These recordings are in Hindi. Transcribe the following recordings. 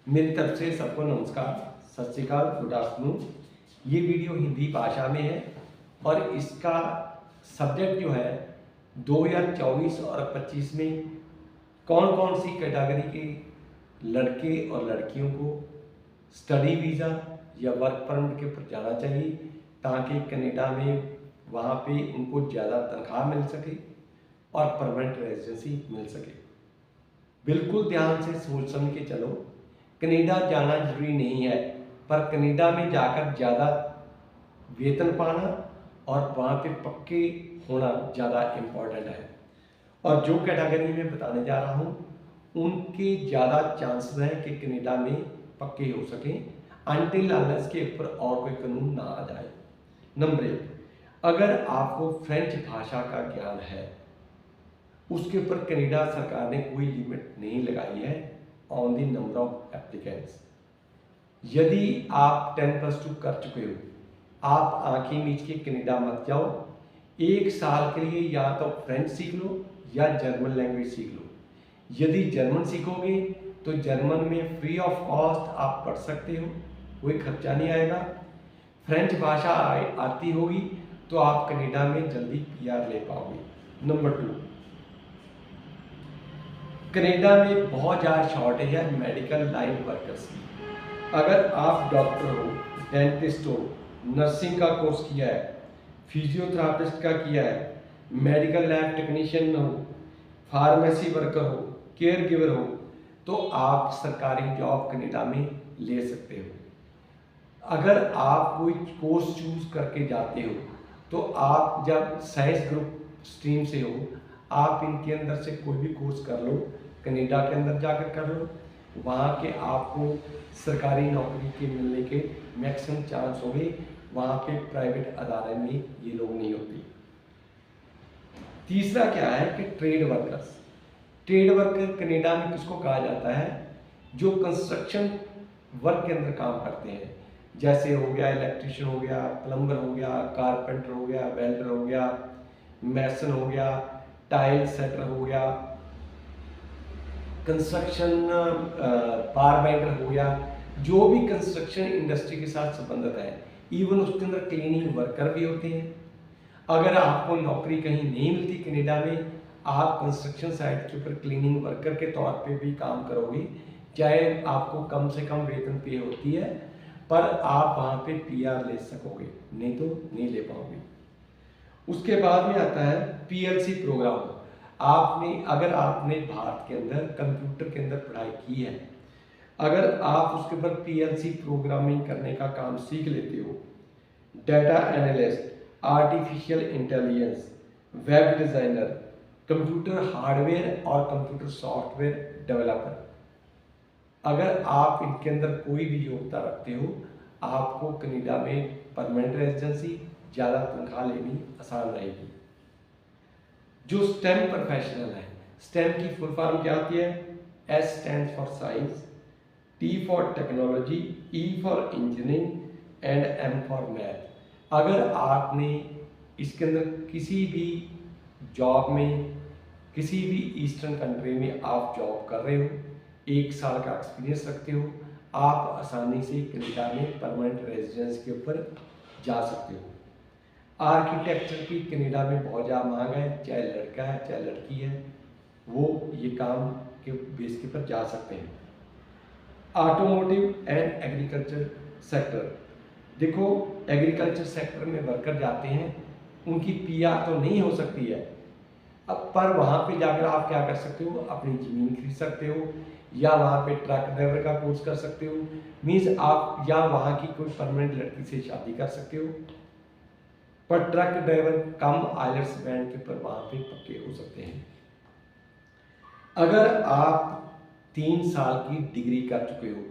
मेरी तरफ से सबको नमस्कार, सत श्री अकाल, गुड आफ्टरनून। ये वीडियो हिंदी भाषा में है और इसका सब्जेक्ट जो है 2024 और 25 में कौन कौन सी कैटेगरी के लड़के और लड़कियों को स्टडी वीज़ा या वर्क परमिट के ऊपर जाना चाहिए ताकि कनाडा में वहाँ पे उनको ज़्यादा तनख्वाह मिल सके और परमानेंट रेजिडेंसी मिल सके। बिल्कुल ध्यान से सोच समझ के चलो। कनाडा जाना जरूरी नहीं है, पर कनाडा में जाकर ज़्यादा वेतन पाना और वहाँ पे पक्के होना ज़्यादा इम्पोर्टेंट है। और जो कैटेगरी में बताने जा रहा हूँ उनके ज़्यादा चांसेस हैं कि कनाडा में पक्के हो सकें अनटिल अनलेस के ऊपर और कोई कानून ना आ जाए। नंबर 1, अगर आपको फ्रेंच भाषा का ज्ञान है उसके ऊपर कनाडा सरकार ने कोई लिमिट नहीं लगाई है on the number of applicants. यदि आप 10+2 कर चुके हो, आप आंखें मीच के कनाडा मत जाओ। 1 साल के लिए या तो फ्रेंच सीख लो या जर्मन लैंग्वेज सीख लो। यदि जर्मन सीखोगे तो जर्मन में फ्री ऑफ कॉस्ट आप पढ़ सकते हो, कोई खर्चा नहीं आएगा। फ्रेंच भाषा आती होगी तो आप कनाडा में जल्दी पीआर ले पाओगे। नंबर 2, कनाडा में बहुत ज़्यादा शॉर्टेज है मेडिकल लाइन वर्कर्स की। अगर आप डॉक्टर हो, डेंटिस्ट हो, नर्सिंग का कोर्स किया है, फिजियोथेरापिस्ट का किया है, मेडिकल लैब टेक्नीशियन हो, फार्मेसी वर्कर हो, केयर गिवर हो, तो आप सरकारी जॉब कनाडा में ले सकते हो। अगर आप कोई कोर्स चूज करके जाते हो तो आप जब साइंस ग्रुप स्ट्रीम से हो, आप इनके अंदर से कोई भी कोर्स कर लो, कनाडा के अंदर जाकर कर लो, वहाँ के आपको सरकारी नौकरी के मिलने के मैक्सिमम चांस होंगे। वहाँ पे प्राइवेट अदारे में ये लोग नहीं होते। तीसरा क्या है कि trade workers. Trade worker Canada में किसको कहा जाता है? जो कंस्ट्रक्शन वर्क के अंदर काम करते हैं, जैसे हो गया इलेक्ट्रिशियन हो गया, प्लम्बर हो गया, कारपेंटर हो गया, वेल्डर हो गया, मैसन हो गया, टाइल सेटर हो गया, कंस्ट्रक्शन पावर बाइंडर हो गया। जो भी कंस्ट्रक्शन इंडस्ट्री के साथ संबंधित है, इवन उसके अंदर क्लीनिंग वर्कर भी होते हैं। अगर आपको नौकरी कहीं नहीं मिलती कनाडा में, आप कंस्ट्रक्शन साइट के ऊपर क्लीनिंग वर्कर के तौर पे भी काम करोगे, चाहे आपको कम से कम वेतन पे होती है, पर आप वहाँ पे पीआर ले सकोगे, नहीं तो नहीं ले पाओगे। उसके बाद में आता है पीएलसी प्रोग्राम। अगर आपने भारत के अंदर कंप्यूटर के अंदर पढ़ाई की है, अगर आप उसके ऊपर पीएलसी प्रोग्रामिंग करने का काम सीख लेते हो, data analyst, artificial intelligence, web designer, computer hardware और कंप्यूटर सॉफ्टवेयर डेवलपर, अगर आप इनके अंदर कोई भी योग्यता रखते हो, आपको कनाडा में परमानेंट रेजिडेंसी, ज़्यादा तनख्वाह लेनी आसान रहेगी। जो स्टेम प्रोफेशनल है, स्टेम की फुल फॉर्म क्या होती है? S stand for science, T for technology, E for engineering and M for math. अगर आपने इसके अंदर किसी भी जॉब में, किसी भी ईस्टर्न कंट्री में आप जॉब कर रहे हो, 1 साल का एक्सपीरियंस रखते हो, आप आसानी से कनाडा में परमानेंट रेजिडेंस के ऊपर जा सकते हो। आर्किटेक्चर की कनाडा में बहुत ज़्यादा मांग है, चाहे लड़का है चाहे लड़की है, वो ये काम के बेस के पर जा सकते हैं। ऑटोमोटिव एंड एग्रीकल्चर सेक्टर, देखो एग्रीकल्चर सेक्टर में वर्कर जाते हैं, उनकी पीआर तो नहीं हो सकती है, अब पर वहाँ पे जाकर आप क्या कर सकते हो? अपनी ज़मीन खरीद सकते हो, या वहाँ पे ट्रक ड्राइवर का कोर्स कर सकते हो, मीन्स आप या वहाँ की कोई परमानेंट लड़की से शादी कर सकते हो। पर ट्रक ड्राइवर कम आइलेट्स बैंड के ऊपर वहाँ पे पक्के हो सकते हैं। अगर आप 3 साल की डिग्री कर चुके हो,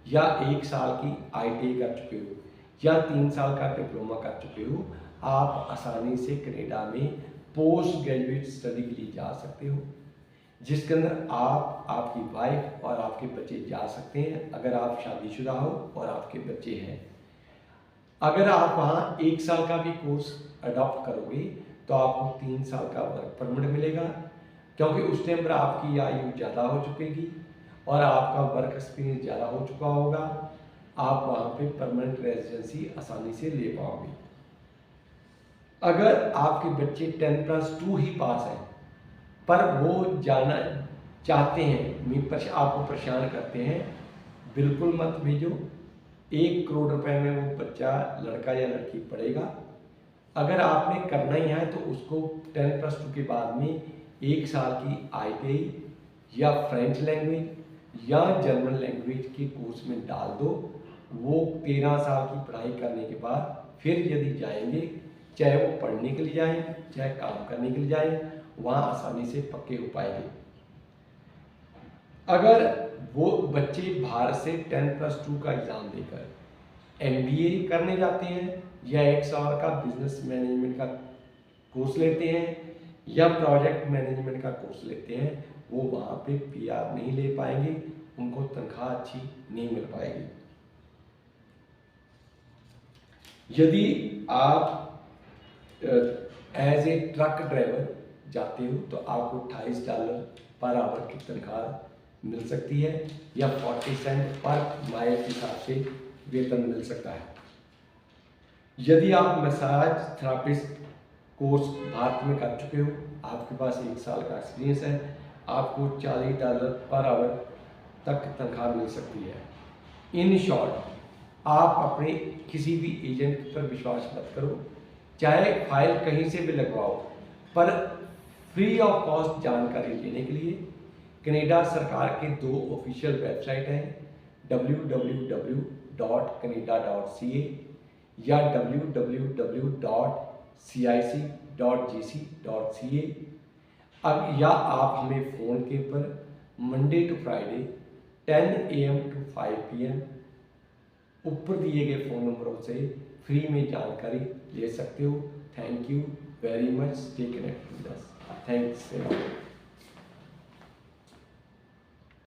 या 1 साल की आईटीआई कर चुके हो, या 3 साल का डिप्लोमा कर चुके हो, आप आसानी से कनाडा में पोस्ट ग्रेजुएट स्टडी के लिए जा सकते हो, जिसके अंदर आप, आपकी वाइफ और आपके बच्चे जा सकते हैं, अगर आप शादीशुदा हो और आपके बच्चे हैं। अगर आप वहाँ 1 साल का भी कोर्स अडॉप्ट करोगे तो आपको 3 साल का वर्क परमिट मिलेगा, क्योंकि उस टाइम पर आपकी आयु ज़्यादा हो चुकेगी और आपका वर्क एक्सपीरियंस ज़्यादा हो चुका होगा, आप वहाँ पे परमानेंट रेजिडेंसी आसानी से ले पाओगे। अगर आपके बच्चे 10+2 ही पास हैं पर वो जाना चाहते हैं, आपको परेशान करते हैं, बिल्कुल मत भेजो। 1 करोड़ रुपए में वो बच्चा लड़का या लड़की पढ़ेगा। अगर आपने करना ही है तो उसको 10+2 के बाद में 1 साल की ITI या फ्रेंच लैंग्वेज या जर्मन लैंग्वेज के कोर्स में डाल दो। वो 13 साल की पढ़ाई करने के बाद फिर यदि जाएंगे, चाहे वो पढ़ने के लिए जाएं चाहे काम करने के लिए जाएं, वहाँ आसानी से पक्के हो पाएंगे। अगर वो बच्चे भारत से 10+2 का एग्ज़ाम देकर MBA करने जाते हैं या 1 साल का बिजनेस मैनेजमेंट का कोर्स लेते हैं या प्रोजेक्ट मैनेजमेंट का कोर्स लेते हैं, वो वहाँ पे PR नहीं ले पाएंगे, उनको तनख्वाह अच्छी नहीं मिल पाएगी। यदि आप एज ए ट्रक ड्राइवर जाते हो तो आपको $28 पर आवर की तनख्वाह मिल सकती है या 40 सेंट पर माइल के हिसाब से वेतन मिल सकता है। यदि आप मसाज थेरापिस्ट कोर्स भारत में कर चुके हो, आपके पास 1 साल का एक्सपीरियंस है, आपको $40 पर आवर तक तनख्वाह मिल सकती है। इन शॉर्ट, आप अपने किसी भी एजेंट पर विश्वास मत करो, चाहे फाइल कहीं से भी लगवाओ, पर फ्री ऑफ कॉस्ट जानकारी लेने के लिए कनाडा सरकार के 2 ऑफिशियल वेबसाइट हैं, www.canada.ca या www.cic.gc.ca। अब या आप हमें फ़ोन के पर Monday to Friday 10 AM to 5 PM ऊपर दिए गए फ़ोन नंबरों से फ्री में जानकारी ले सकते हो। Thank you very much, stay connected with us. Thanks.